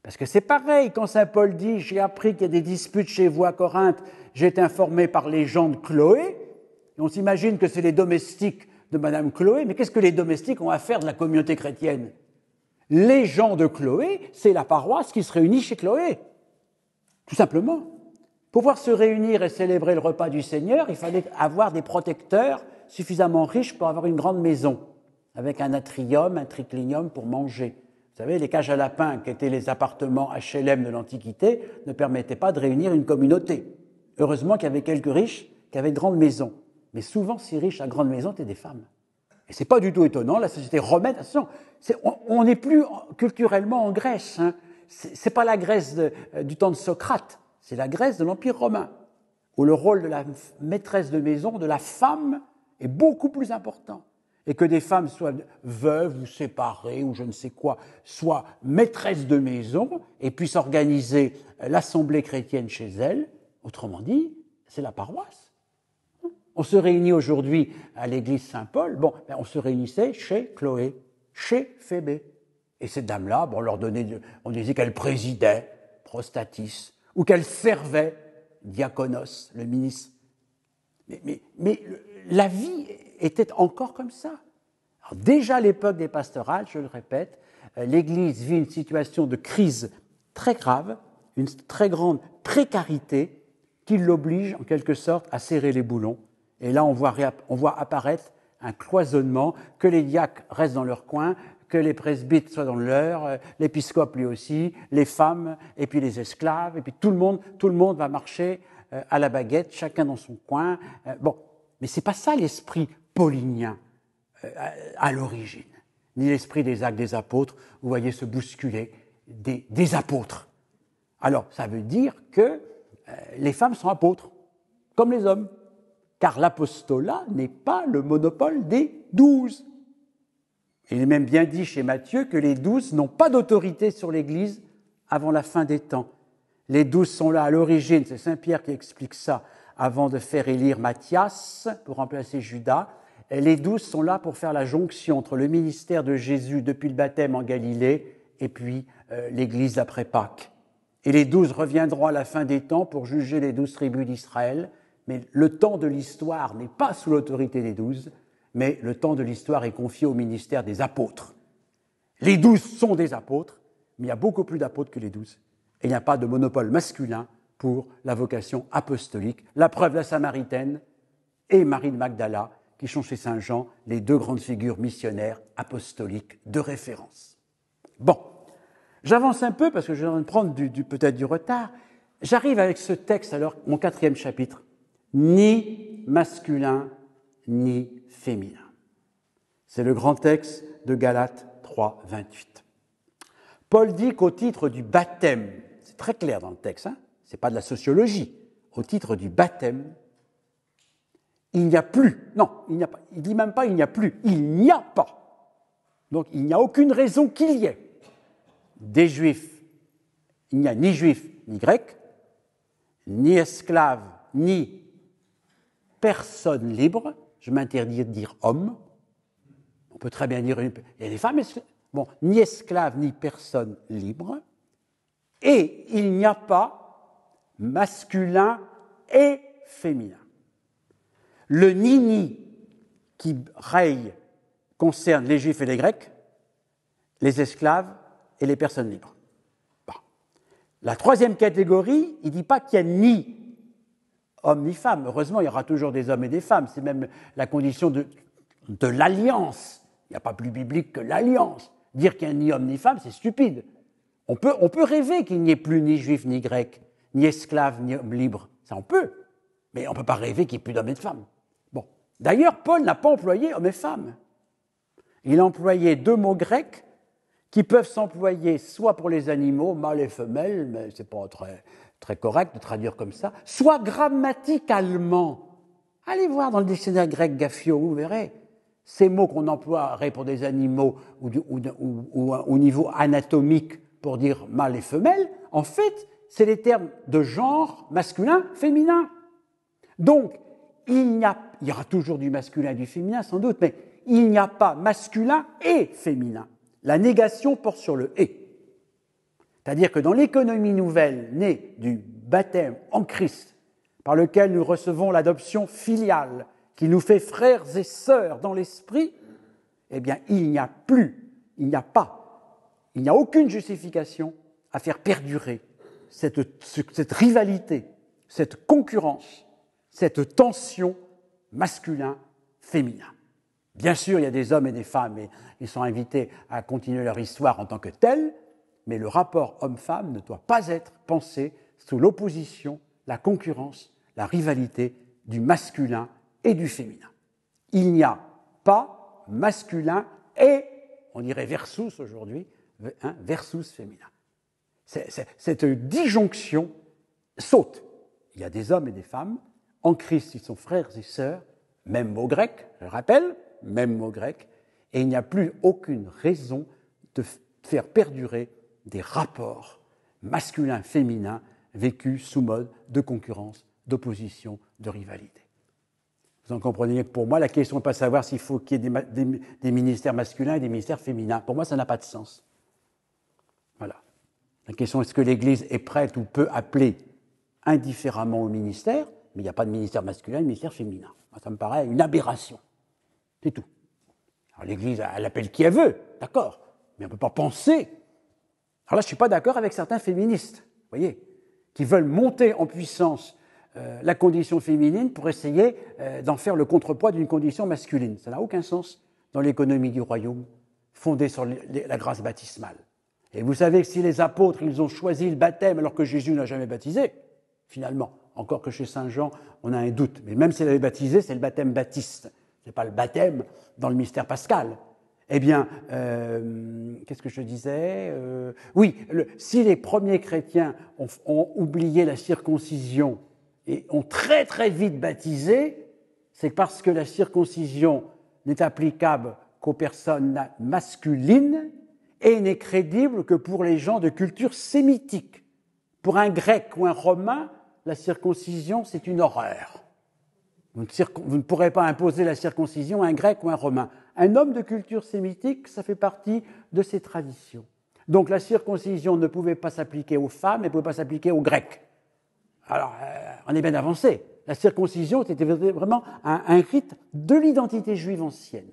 Parce que c'est pareil, quand saint Paul dit « J'ai appris qu'il y a des disputes chez vous à Corinthe, j'ai été informé par les gens de Chloé », et on s'imagine que c'est les domestiques de Madame Chloé, mais qu'est-ce que les domestiques ont à faire de la communauté chrétienne ? Les gens de Chloé, c'est la paroisse qui se réunit chez Chloé, tout simplement. Pour pouvoir se réunir et célébrer le repas du Seigneur, il fallait avoir des protecteurs suffisamment riches pour avoir une grande maison, avec un atrium, un triclinium pour manger. Vous savez, les cages à lapins, qui étaient les appartements HLM de l'Antiquité, ne permettaient pas de réunir une communauté. Heureusement qu'il y avait quelques riches qui avaient de grandes maisons. Mais souvent, ces riches à grandes maisons étaient des femmes. Et c'est pas du tout étonnant, la société romaine, attention, on n'est plus culturellement en Grèce. Hein. C'est pas la Grèce du temps de Socrate, c'est la Grèce de l'Empire romain, où le rôle de la maîtresse de maison, de la femme, est beaucoup plus important. Et que des femmes soient veuves ou séparées ou je ne sais quoi, soient maîtresses de maison et puissent organiser l'assemblée chrétienne chez elles, autrement dit, c'est la paroisse. On se réunit aujourd'hui à l'église Saint-Paul, bon, ben on se réunissait chez Chloé, chez Phébé. Et cette dame-là, bon, on disait qu'elle présidait, prostatis, ou qu'elle servait, diaconos, le ministre. Mais la vie était encore comme ça. Alors, déjà à l'époque des pastorales, je le répète, l'Église vit une situation de crise très grave, une très grande précarité qui l'oblige en quelque sorte à serrer les boulons. Et là, on voit apparaître un cloisonnement, que les diacres restent dans leur coin, que les presbytes soient dans leur, l'épiscope lui aussi, les femmes, et puis les esclaves, et puis tout le monde va marcher à la baguette, chacun dans son coin. Bon, mais c'est pas ça l'esprit paulinien à l'origine, ni l'esprit des Actes des Apôtres, vous voyez se bousculer des apôtres. Alors, ça veut dire que les femmes sont apôtres, comme les hommes, car l'apostolat n'est pas le monopole des 12. Il est même bien dit chez Matthieu que les 12 n'ont pas d'autorité sur l'Église avant la fin des temps. Les 12 sont là à l'origine, c'est Saint Pierre qui explique ça, avant de faire élire Matthias pour remplacer Judas. Et les 12 sont là pour faire la jonction entre le ministère de Jésus depuis le baptême en Galilée et puis l'Église après Pâques. Et les 12 reviendront à la fin des temps pour juger les 12 tribus d'Israël. Mais le temps de l'histoire n'est pas sous l'autorité des 12, mais le temps de l'histoire est confié au ministère des apôtres. Les 12 sont des apôtres, mais il y a beaucoup plus d'apôtres que les 12. Et il n'y a pas de monopole masculin pour la vocation apostolique. La preuve, la Samaritaine et Marie de Magdala, qui sont chez Saint Jean les deux grandes figures missionnaires apostoliques de référence. Bon, j'avance un peu parce que je viens de prendre peut-être du retard. J'arrive avec ce texte, alors, mon 4e chapitre. Ni masculin, ni féminin. C'est le grand texte de Galates 3, 28. Paul dit qu'au titre du baptême, c'est très clair dans le texte, ce n'est pas de la sociologie, au titre du baptême, il n'y a plus, non, il n'y a pas, il ne dit même pas il n'y a plus, il n'y a pas. Donc il n'y a aucune raison qu'il y ait des juifs, il n'y a ni juifs ni grecs, ni esclaves, ni personne libre, je m'interdis de dire homme, on peut très bien dire, il y a des femmes, bon, ni esclaves, ni personne libre, et il n'y a pas masculin et féminin. Le ni-ni qui raye concerne les juifs et les grecs, les esclaves et les personnes libres. Bon. La troisième catégorie, il ne dit pas qu'il y a ni homme ni femme. Heureusement, il y aura toujours des hommes et des femmes. C'est même la condition de l'alliance. Il n'y a pas plus biblique que l'alliance. Dire qu'il n'y a ni homme ni femme, c'est stupide. On peut rêver qu'il n'y ait plus ni juif ni grec, ni esclave ni homme libre. Ça, on peut. Mais on ne peut pas rêver qu'il n'y ait plus d'hommes et de femmes. Bon. D'ailleurs, Paul n'a pas employé homme et femme. Il a employé deux mots grecs qui peuvent s'employer soit pour les animaux, mâle et femelle, mais ce n'est pas très correct de traduire comme ça, soit grammaticalement. Allez voir dans le dictionnaire grec Gaphio, vous verrez. Ces mots qu'on emploierait pour des animaux ou au niveau anatomique pour dire mâle et femelle, en fait, c'est les termes de genre masculin, féminin. Donc, il y aura toujours du masculin et du féminin, sans doute, mais il n'y a pas masculin et féminin. La négation porte sur le « et ». C'est-à-dire que dans l'économie nouvelle née du baptême en Christ, par lequel nous recevons l'adoption filiale, qui nous fait frères et sœurs dans l'esprit, eh bien, il n'y a aucune justification à faire perdurer cette rivalité, cette concurrence, cette tension masculin-féminin. Bien sûr, il y a des hommes et des femmes, et ils sont invités à continuer leur histoire en tant que tels, mais le rapport homme-femme ne doit pas être pensé sous l'opposition, la concurrence, la rivalité du masculin et du féminin. Il n'y a pas masculin et, on dirait versus aujourd'hui, versus féminin. Cette disjonction saute. Il y a des hommes et des femmes, en Christ ils sont frères et sœurs, même mot grec, je rappelle, même mot grec, et il n'y a plus aucune raison de faire perdurer des rapports masculins-féminins vécus sous mode de concurrence, d'opposition, de rivalité. Vous en comprenez que pour moi, la question n'est pas de savoir s'il faut qu'il y ait des ministères masculins et des ministères féminins. Pour moi, ça n'a pas de sens. Voilà. La question, est-ce que l'Église est prête ou peut appeler indifféremment au ministère, mais il n'y a pas de ministère masculin et de ministère féminin. Ça me paraît une aberration. C'est tout. Alors l'Église, elle appelle qui elle veut, d'accord, mais on ne peut pas penser. Alors là, je ne suis pas d'accord avec certains féministes, vous voyez, qui veulent monter en puissance la condition féminine pour essayer d'en faire le contrepoids d'une condition masculine. Ça n'a aucun sens dans l'économie du royaume, fondée sur la grâce baptismale. Et vous savez que si les apôtres, ils ont choisi le baptême alors que Jésus n'a jamais baptisé, finalement, encore que chez Saint Jean, on a un doute, mais même s'il avait baptisé, c'est le baptême baptiste, ce n'est pas le baptême dans le mystère pascal. Eh bien, qu'est-ce que je disais oui, si les premiers chrétiens ont oublié la circoncision et ont très très vite baptisé, c'est parce que la circoncision n'est applicable qu'aux personnes masculines et n'est crédible que pour les gens de culture sémitique. Pour un grec ou un romain, la circoncision, c'est une horreur. Vous ne pourrez pas imposer la circoncision à un grec ou un romain. Un homme de culture sémitique, ça fait partie de ses traditions. Donc la circoncision ne pouvait pas s'appliquer aux femmes et ne pouvait pas s'appliquer aux Grecs. Alors, on est bien avancé. La circoncision, c'était vraiment un rite de l'identité juive ancienne.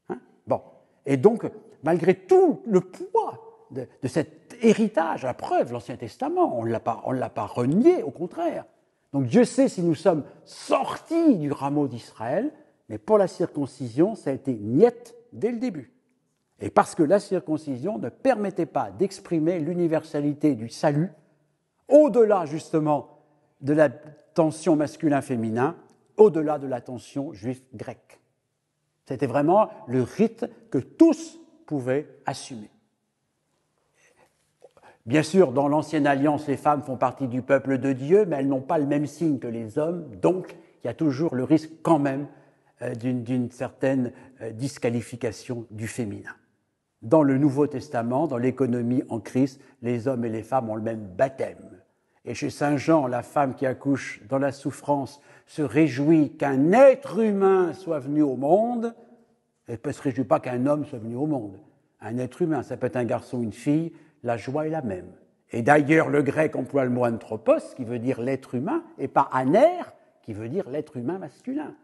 Hein? Bon. Et donc, malgré tout le poids de cet héritage, la preuve, l'Ancien Testament, on ne l'a pas renié, au contraire. Donc Dieu sait si nous sommes sortis du rameau d'Israël, mais pour la circoncision, ça a été niet dès le début. Et parce que la circoncision ne permettait pas d'exprimer l'universalité du salut, au-delà justement de la tension masculin-féminin, au-delà de la tension juif-grecque. C'était vraiment le rite que tous pouvaient assumer. Bien sûr, dans l'Ancienne Alliance, les femmes font partie du peuple de Dieu, mais elles n'ont pas le même signe que les hommes, donc il y a toujours le risque quand même d'une certaine disqualification du féminin. Dans le Nouveau Testament, dans l'économie en Christ, les hommes et les femmes ont le même baptême. Et chez Saint Jean, la femme qui accouche dans la souffrance se réjouit qu'un être humain soit venu au monde. Elle ne se réjouit pas qu'un homme soit venu au monde. Un être humain, ça peut être un garçon ou une fille, la joie est la même. Et d'ailleurs, le grec emploie le mot anthropos, qui veut dire l'être humain, et pas aner, qui veut dire l'être humain masculin.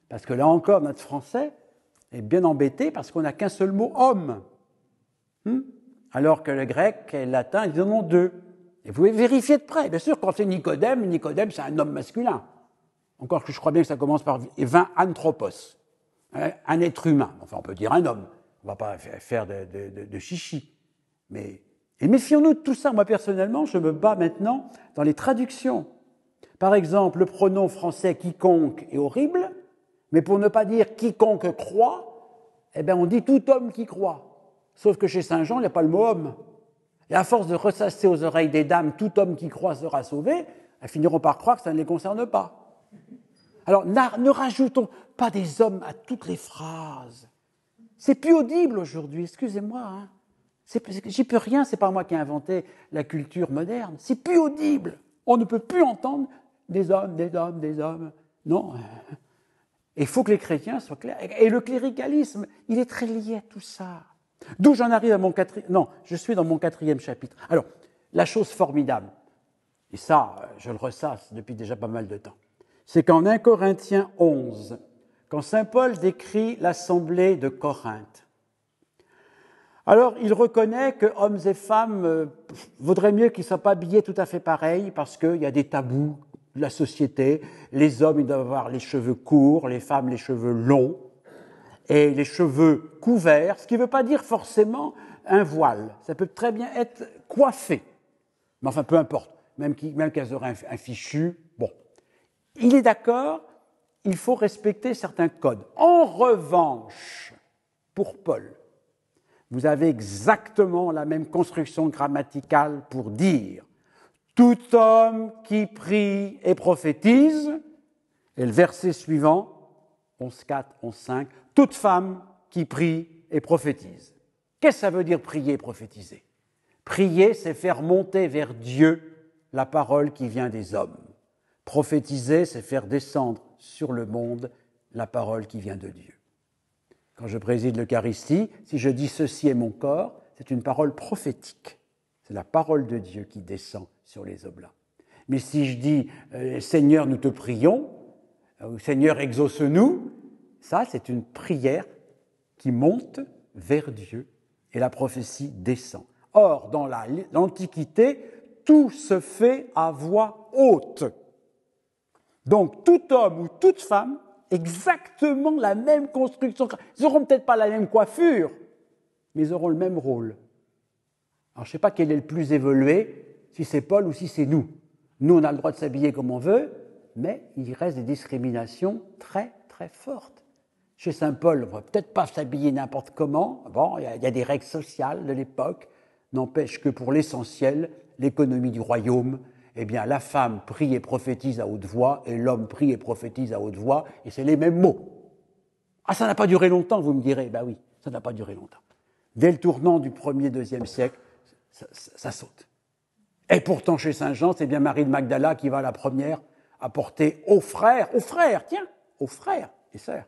Parce que là encore, notre français est bien embêté parce qu'on n'a qu'un seul mot homme. Alors que le grec et le latin, ils en ont deux. Et vous pouvez vérifier de près. Bien sûr, quand c'est Nicodème, c'est un homme masculin. Encore que je crois bien que ça commence par 20 anthropos, un être humain. Enfin, on peut dire un homme. On ne va pas faire de chichi. Et méfions-nous de tout ça. Moi, personnellement, je me bats maintenant dans les traductions. Par exemple, le pronom français « quiconque » est horrible, mais pour ne pas dire « quiconque croit », eh bien, on dit « tout homme qui croit ». Sauf que chez Saint Jean, il n'y a pas le mot « homme ». Et à force de ressasser aux oreilles des dames « tout homme qui croit sera sauvé », elles finiront par croire que ça ne les concerne pas. Alors, ne rajoutons pas des hommes à toutes les phrases. C'est plus audible aujourd'hui, excusez-moi. Hein. J'y peux rien, c'est pas moi qui ai inventé la culture moderne. C'est plus audible. On ne peut plus entendre des hommes, des hommes, des hommes. Non. Il faut que les chrétiens soient clairs. Et le cléricalisme, il est très lié à tout ça. D'où j'en arrive à mon quatrième... Non, je suis dans mon 4e chapitre. Alors, la chose formidable, et ça, je le ressasse depuis déjà pas mal de temps, c'est qu'en 1 Corinthiens 11, quand saint Paul décrit l'assemblée de Corinthe, alors il reconnaît que hommes et femmes vaudrait mieux qu'ils ne soient pas habillés tout à fait pareil parce qu'il y a des tabous de la société. Les hommes, ils doivent avoir les cheveux courts, les femmes, les cheveux longs, et les cheveux couverts, ce qui ne veut pas dire forcément un voile. Ça peut très bien être coiffé. Mais enfin, peu importe. Même qu'elles auraient un fichu, bon. Il est d'accord, il faut respecter certains codes. En revanche, pour Paul, vous avez exactement la même construction grammaticale pour dire « tout homme qui prie et prophétise », et le verset suivant, 11.4, 11.5, « toute femme qui prie et prophétise ». Qu'est-ce que ça veut dire prier et prophétiser ? Prier, c'est faire monter vers Dieu la parole qui vient des hommes. Prophétiser, c'est faire descendre sur le monde la parole qui vient de Dieu. Quand je préside l'Eucharistie, si je dis « ceci est mon corps », c'est une parole prophétique. C'est la parole de Dieu qui descend sur les oblats. Mais si je dis « Seigneur, nous te prions », ou « Seigneur, exauce-nous », Ça, c'est une prière qui monte vers Dieu et la prophétie descend. Or, dans l'Antiquité, tout se fait à voix haute. Donc, tout homme ou toute femme, exactement la même construction. Ils n'auront peut-être pas la même coiffure, mais ils auront le même rôle. Alors, je ne sais pas quel est le plus évolué, si c'est Paul ou si c'est nous. Nous, on a le droit de s'habiller comme on veut, mais il reste des discriminations très, très fortes. Chez saint Paul, on ne va peut-être pas s'habiller n'importe comment. Bon, il y a des règles sociales de l'époque. N'empêche que pour l'essentiel, l'économie du royaume, eh bien, la femme prie et prophétise à haute voix et l'homme prie et prophétise à haute voix, et c'est les mêmes mots. Ah, ça n'a pas duré longtemps, vous me direz. Ben oui, ça n'a pas duré longtemps. Dès le tournant du 1er, 2e siècle, ça saute. Et pourtant, chez saint Jean, c'est bien Marie de Magdala qui va la première apporter aux frères et sœurs,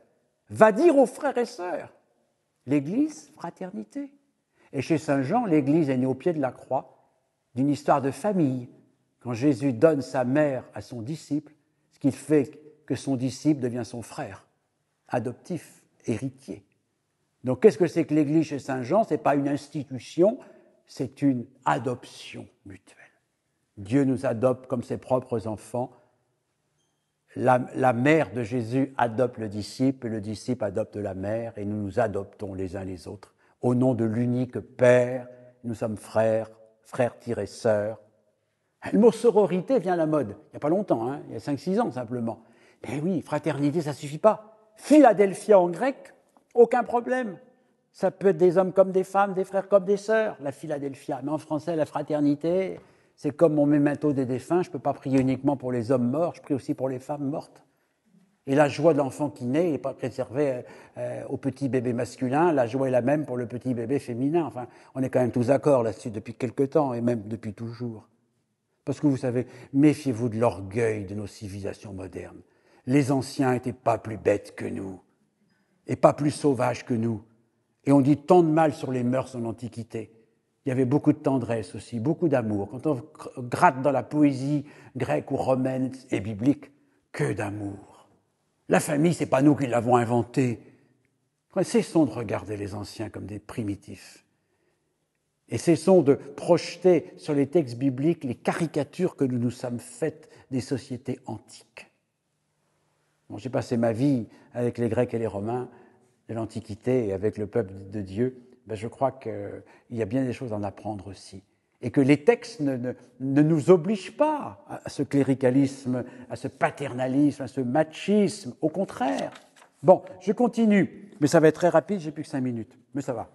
va dire aux frères et sœurs, l'Église, fraternité. Et chez saint Jean, l'Église est née au pied de la croix d'une histoire de famille. Quand Jésus donne sa mère à son disciple, ce qui fait que son disciple devient son frère, adoptif, héritier. Donc qu'est-ce que c'est que l'Église chez saint Jean ? Ce n'est pas une institution, c'est une adoption mutuelle. Dieu nous adopte comme ses propres enfants. La mère de Jésus adopte le disciple adopte la mère, et nous nous adoptons les uns les autres. Au nom de l'unique Père, nous sommes frères, frères-sœurs. Le mot sororité vient à la mode, il n'y a pas longtemps, il y a 5-6 ans simplement. Mais oui, fraternité, ça ne suffit pas. Philadelphia en grec, aucun problème. Ça peut être des hommes comme des femmes, des frères comme des sœurs, la Philadelphia. Mais en français, la fraternité, c'est comme mon memento des défunts, je ne peux pas prier uniquement pour les hommes morts, je prie aussi pour les femmes mortes. Et la joie de l'enfant qui naît n'est pas réservée au petit bébé masculin, la joie est la même pour le petit bébé féminin. Enfin, on est quand même tous d'accord là-dessus depuis quelque temps, et même depuis toujours. Parce que vous savez, méfiez-vous de l'orgueil de nos civilisations modernes. Les anciens n'étaient pas plus bêtes que nous, et pas plus sauvages que nous. Et on dit tant de mal sur les mœurs en Antiquité. Il y avait beaucoup de tendresse aussi, beaucoup d'amour. Quand on gratte dans la poésie grecque ou romaine et biblique, que d'amour. La famille, ce n'est pas nous qui l'avons inventée. Cessons de regarder les anciens comme des primitifs. Et cessons de projeter sur les textes bibliques les caricatures que nous nous sommes faites des sociétés antiques. Bon, j'ai passé ma vie avec les Grecs et les Romains de l'Antiquité et avec le peuple de Dieu. Ben, je crois qu'il y a bien des choses à en apprendre aussi. Et que les textes ne nous obligent pas à ce cléricalisme, à ce paternalisme, à ce machisme. Au contraire. Bon, je continue, mais ça va être très rapide, j'ai plus que 5 minutes, mais ça va.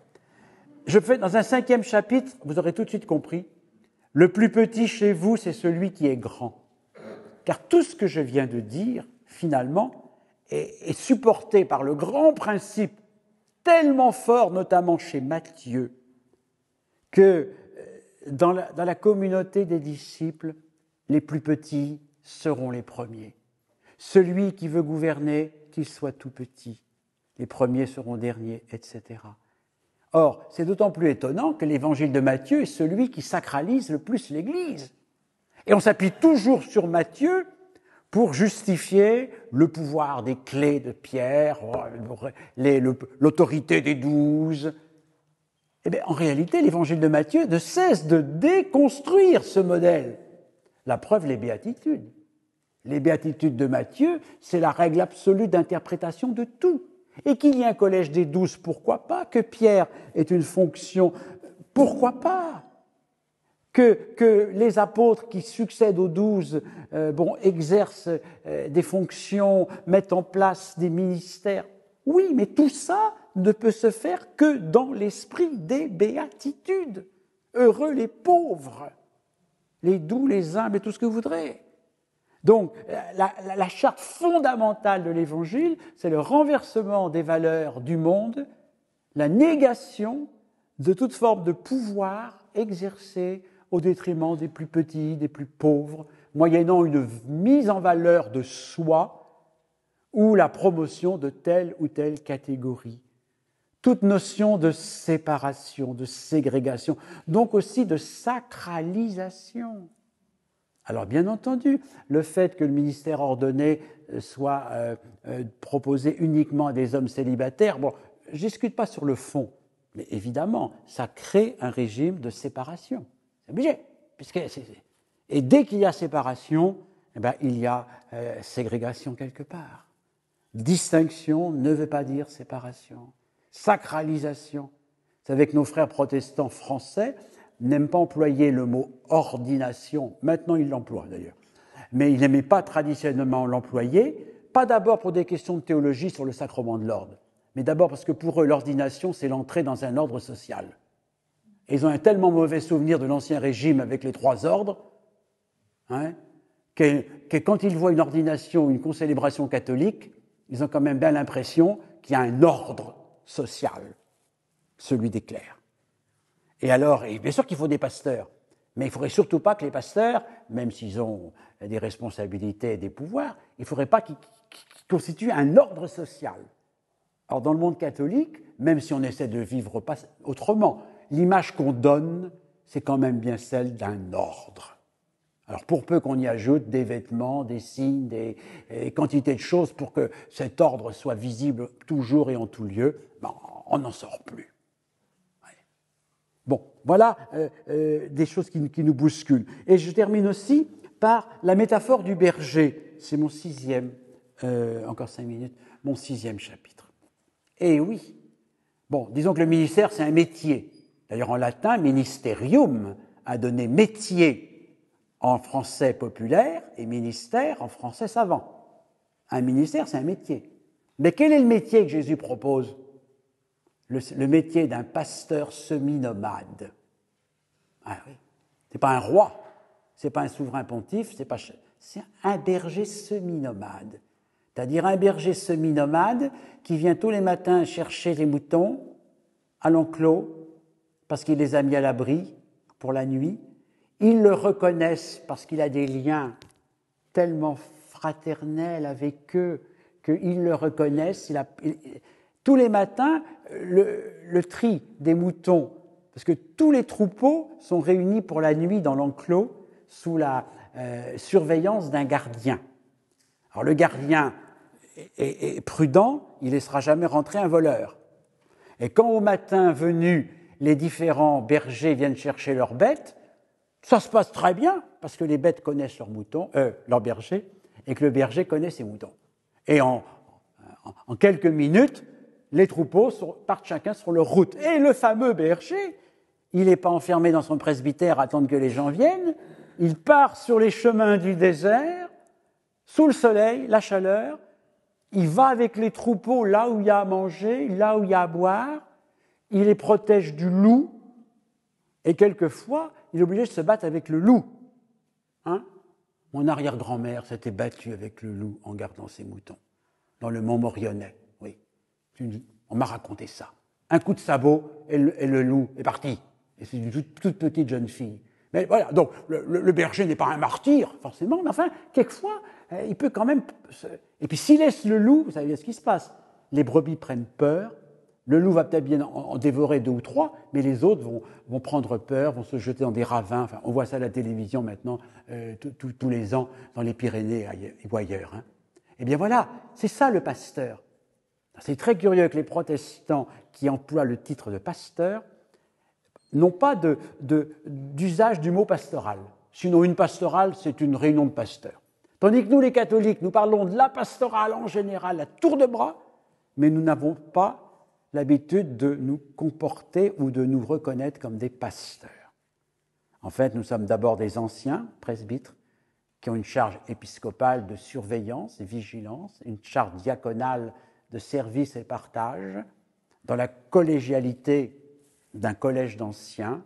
Je fais dans un 5e chapitre, vous aurez tout de suite compris, le plus petit chez vous, c'est celui qui est grand. Car tout ce que je viens de dire, finalement, est supporté par le grand principe tellement fort, notamment chez Matthieu, que dans la communauté des disciples, les plus petits seront les premiers. Celui qui veut gouverner, qu'il soit tout petit. Les premiers seront derniers, etc. Or, c'est d'autant plus étonnant que l'évangile de Matthieu est celui qui sacralise le plus l'Église. Et on s'appuie toujours sur Matthieu pour justifier le pouvoir des clés de Pierre, l'autorité des 12. Eh bien, en réalité, l'évangile de Matthieu ne cesse de déconstruire ce modèle. La preuve, les béatitudes. Les béatitudes de Matthieu, c'est la règle absolue d'interprétation de tout. Et qu'il y ait un collège des 12, pourquoi pas? Que Pierre ait une fonction, pourquoi pas? Que les apôtres qui succèdent aux 12 exercent des fonctions, mettent en place des ministères. Oui, mais tout ça ne peut se faire que dans l'esprit des béatitudes. Heureux les pauvres, les doux, les humbles et tout ce que vous voudrez. Donc, la charte fondamentale de l'Évangile, c'est le renversement des valeurs du monde, la négation de toute forme de pouvoir exercé au détriment des plus petits, des plus pauvres, moyennant une mise en valeur de soi ou la promotion de telle ou telle catégorie. Toute notion de séparation, de ségrégation, donc aussi de sacralisation. Alors bien entendu, le fait que le ministère ordonné soit proposé uniquement à des hommes célibataires, bon, je ne discute pas sur le fond, mais évidemment, ça crée un régime de séparation. C'est obligé. Et dès qu'il y a séparation, eh ben, il y a ségrégation quelque part. Distinction ne veut pas dire séparation. Sacralisation. Vous savez que nos frères protestants français n'aiment pas employer le mot ordination. Maintenant, ils l'emploient d'ailleurs. Mais ils n'aimaient pas traditionnellement l'employer, pas d'abord pour des questions de théologie sur le sacrement de l'ordre, mais d'abord parce que pour eux, l'ordination, c'est l'entrée dans un ordre social. Et ils ont un tellement mauvais souvenir de l'Ancien Régime avec les 3 ordres, que quand ils voient une ordination ou une concélébration catholique, ils ont quand même bien l'impression qu'il y a un ordre social, celui des clercs. Et alors, et bien sûr qu'il faut des pasteurs, mais il ne faudrait surtout pas que les pasteurs, même s'ils ont des responsabilités et des pouvoirs, il ne faudrait pas qu'ils constituent un ordre social. Alors dans le monde catholique, même si on essaie de vivre pas autrement, l'image qu'on donne, c'est quand même bien celle d'un ordre. Alors pour peu qu'on y ajoute des vêtements, des signes, des quantités de choses pour que cet ordre soit visible toujours et en tout lieu, ben, on n'en sort plus. Ouais. Bon, voilà des choses qui nous bousculent. Et je termine aussi par la métaphore du berger. C'est mon 6e, encore 5 minutes, mon 6e chapitre. Et oui, bon, disons que le ministère, c'est un métier. D'ailleurs, en latin, ministerium a donné métier en français populaire et ministère en français savant. Un ministère, c'est un métier. Mais quel est le métier que Jésus propose ? Le métier d'un pasteur semi-nomade. Ah oui, c'est pas un roi, c'est pas un souverain pontife, c'est un berger semi-nomade. C'est-à-dire un berger semi-nomade qui vient tous les matins chercher les moutons à l'enclos parce qu'il les a mis à l'abri pour la nuit. Ils le reconnaissent parce qu'il a des liens tellement fraternels avec eux qu'ils le reconnaissent. Tous les matins, le tri des moutons, parce que tous les troupeaux sont réunis pour la nuit dans l'enclos sous la surveillance d'un gardien. Alors le gardien est prudent, il ne laissera jamais rentrer un voleur. Et quand au matin venu, les différents bergers viennent chercher leurs bêtes, ça se passe très bien, parce que les bêtes connaissent leurs bergers, et que le berger connaît ses moutons. Et en quelques minutes, les troupeaux partent chacun sur leur route. Et le fameux berger, il n'est pas enfermé dans son presbytère à attendre que les gens viennent, il part sur les chemins du désert, sous le soleil, la chaleur, il va avec les troupeaux là où il y a à manger, là où il y a à boire, il les protège du loup, et quelquefois, il est obligé de se battre avec le loup. Mon arrière-grand-mère s'était battue avec le loup en gardant ses moutons, dans le Mont Morionais. Oui, on m'a raconté ça. Un coup de sabot et le loup est parti. Et c'est une toute petite jeune fille. Mais voilà, donc le berger n'est pas un martyr, forcément, mais enfin, quelquefois, il peut quand même... Et puis s'il laisse le loup, vous savez bien ce qui se passe. Les brebis prennent peur, le loup va peut-être bien en dévorer 2 ou 3, mais les autres vont prendre peur, vont se jeter dans des ravins. Enfin, on voit ça à la télévision maintenant, tous les ans, dans les Pyrénées ou ailleurs. Eh bien voilà, c'est ça le pasteur. C'est très curieux que les protestants qui emploient le titre de pasteur n'ont pas d'usage du mot pastoral. Sinon, une pastorale, c'est une réunion de pasteurs. Tandis que nous, les catholiques, nous parlons de la pastorale en général à tour de bras, mais nous n'avons pas l'habitude de nous comporter ou de nous reconnaître comme des pasteurs. En fait, nous sommes d'abord des anciens presbytres qui ont une charge épiscopale de surveillance et vigilance, une charge diaconale de service et partage, dans la collégialité d'un collège d'anciens,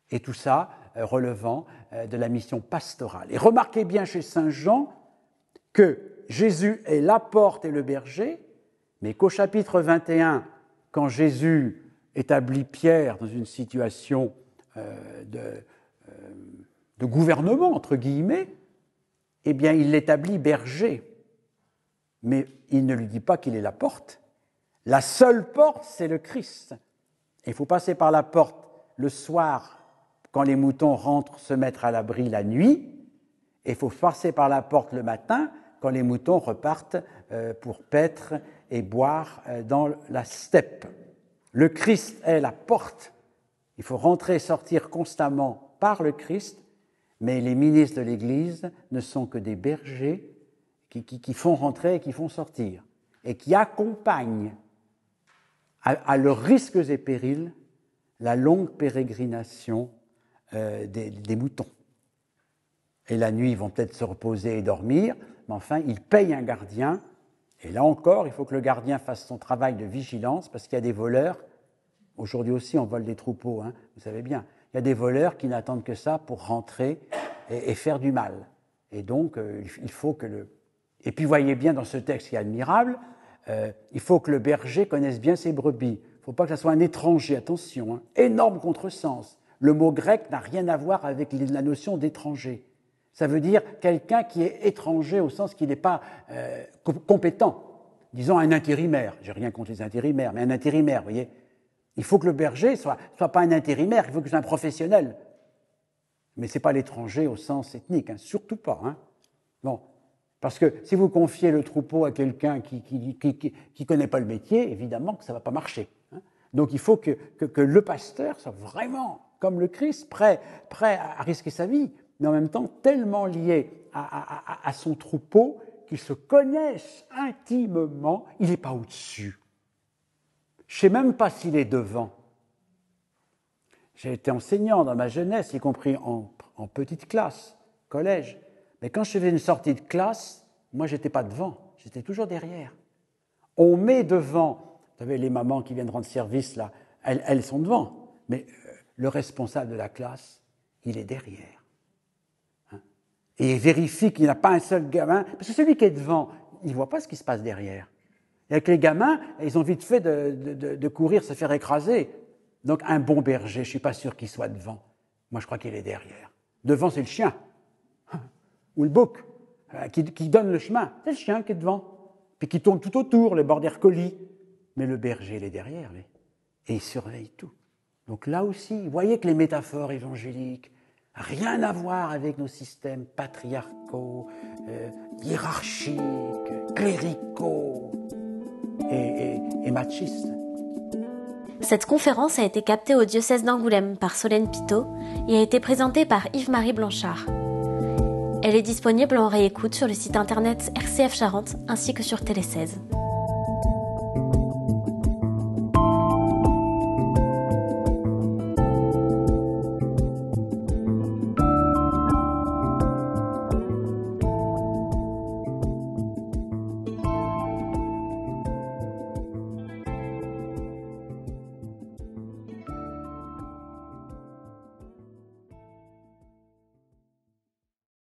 et tout ça relevant de la mission pastorale. Et remarquez bien chez saint Jean que Jésus est la porte et le berger, mais qu'au chapitre 21, quand Jésus établit Pierre dans une situation de gouvernement, entre guillemets, eh bien, il l'établit berger. Mais il ne lui dit pas qu'il est la porte. La seule porte, c'est le Christ. Il faut passer par la porte le soir, quand les moutons rentrent se mettre à l'abri la nuit, Et il faut passer par la porte le matin quand les moutons repartent pour paître et boire dans la steppe. Le Christ est la porte. Il faut rentrer et sortir constamment par le Christ, mais les ministres de l'Église ne sont que des bergers qui font rentrer et qui font sortir, et qui accompagnent à leurs risques et périls la longue pérégrination des moutons. Et la nuit, ils vont peut-être se reposer et dormir, mais enfin, ils payent un gardien. Et là encore, il faut que le gardien fasse son travail de vigilance, parce qu'il y a des voleurs. Aujourd'hui aussi, on vole des troupeaux, hein, vous savez bien. Il y a des voleurs qui n'attendent que ça pour rentrer et faire du mal. Et donc, il faut que le... Et puis, voyez bien dans ce texte qui est admirable, il faut que le berger connaisse bien ses brebis. Il ne faut pas que ça soit un étranger, attention, hein. Énorme contresens. Le mot grec n'a rien à voir avec la notion d'étranger. Ça veut dire quelqu'un qui est étranger au sens qu'il n'est pas compétent. Disons un intérimaire. J'ai rien contre les intérimaires, mais un intérimaire, vous voyez. Il faut que le berger soit pas un intérimaire, il faut que ce soit un professionnel. Mais ce n'est pas l'étranger au sens ethnique, hein, surtout pas. Hein. Bon. Parce que si vous confiez le troupeau à quelqu'un qui connaît pas le métier, évidemment que ça va pas marcher. Hein. Donc il faut que le pasteur soit vraiment, comme le Christ, prêt à risquer sa vie, mais en même temps tellement lié à son troupeau qu'il se connaisse intimement, il n'est pas au-dessus. Je ne sais même pas s'il est devant. J'ai été enseignant dans ma jeunesse, y compris en petite classe, collège. Mais quand je faisais une sortie de classe, moi, je n'étais pas devant, j'étais toujours derrière. On met devant, vous savez, les mamans qui viennent rendre service, là, elles sont devant, mais le responsable de la classe, il est derrière. Hein? Et il vérifie qu'il n'y a pas un seul gamin, parce que celui qui est devant, il ne voit pas ce qui se passe derrière. Et avec les gamins, ils ont vite fait de courir, se faire écraser. Donc un bon berger, je ne suis pas sûr qu'il soit devant. Moi, je crois qu'il est derrière. Devant, c'est le chien. Ou le bouc, qui donne le chemin. C'est le chien qui est devant. Puis qui tourne tout autour, le border collie. Mais le berger, il est derrière, lui. Et il surveille tout. Donc là aussi, vous voyez que les métaphores évangéliques, rien à voir avec nos systèmes patriarcaux, hiérarchiques, cléricaux et machistes. Cette conférence a été captée au diocèse d'Angoulême par Solène Pitot et a été présentée par Yves-Marie Blanchard. Elle est disponible en réécoute sur le site internet RCF Charente ainsi que sur Télé 16.